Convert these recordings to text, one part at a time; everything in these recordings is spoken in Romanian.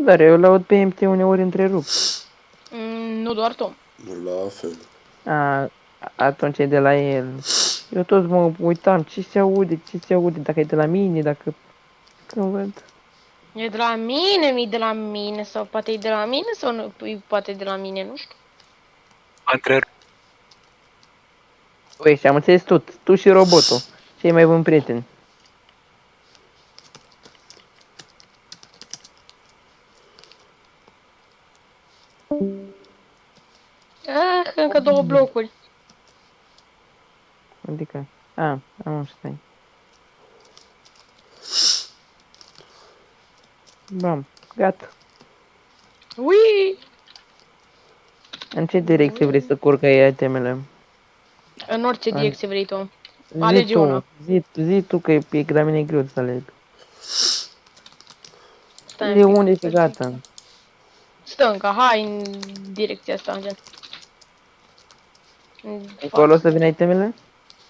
Dar eu l-aud pe MT uneori întrerup. Nu doar tu. La fel. Atunci e de la el. Eu tot mă uitam ce se aude, dacă e de la mine, dacă... Când văd. E de la mine, mi de la mine, sau poate e de la mine, sau nu, poate e de la mine, nu știu. Uite, și am înțeles tot. Tu și robotul. Cei mai buni prieteni. Încă 2 blocuri. Adică... am stai. Bam, gata. Ui! În ce direcție vrei să curgă itemele? În orice direcție vrei tu. Zi Alege tu, una. zi tu că la mine e greu să aleg. Stai un De pic. unde și gata. Stânga, hai în direcția asta, gen. În Acolo o față. să vină itemele?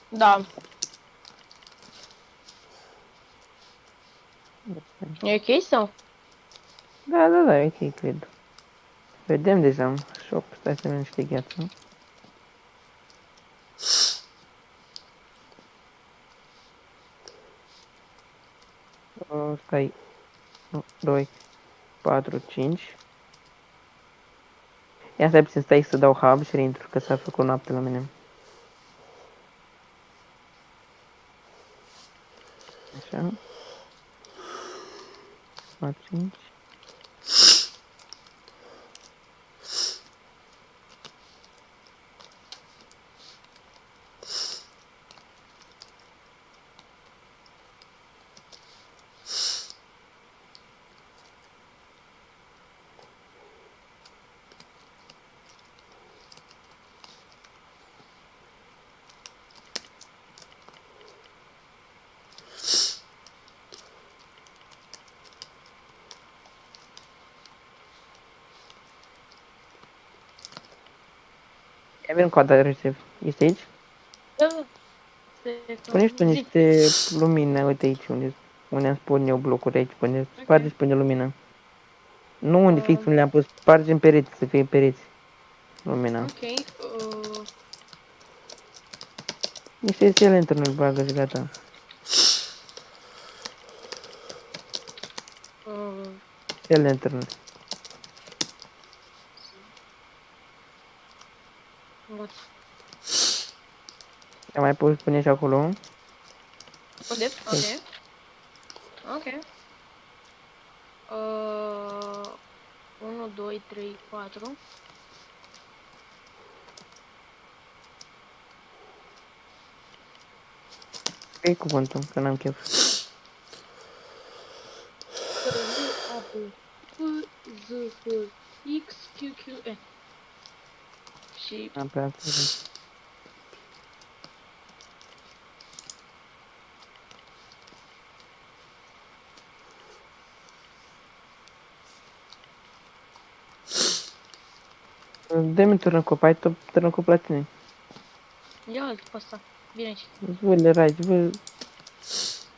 Da. E ok sau? Da, e ok, cred. Vedem deja. Shop, stai să vedem niște gheață. Stai. 2, 4, 5. Ia stai puțin, stai să dau hub și reintru, că s-a făcut noapte la mine. Așa. 4, 5. Ia vin cu adrese. Ești aici? Da. Pune și tu niște lumini, uite aici unde am spun eu blocuri aici, pune, sparge și pune lumină. Nu unde fix unde le-am pus, sparge în pereți, să fie pereți. Lumina. Ok. Niște stele într-unul bagă și gata. Stele într-unul. Ia mai poți pune și acolo. Ok. Ok. 1, 2, 3, 4. E cuvântul, că n-am chef. X, Q, Q, E. Și Am prea înțeles. Dă-mi târnăcop, ai tot târnăcop la tine. ia altul pe ăsta. Vine aici. Zvârle ragi, vă...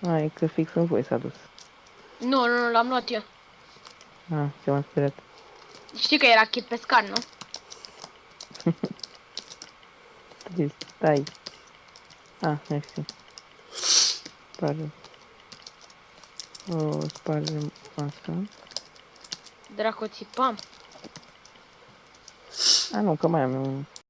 Hai, că fix în voi s-a dus. Nu, l-am luat eu. Ce-m-am speriat. Știi că era chip pe scar, nu? Trist, stai. Mersi. Spargem. Spargem asta. Dracu, țipam. Nu, că mai am eu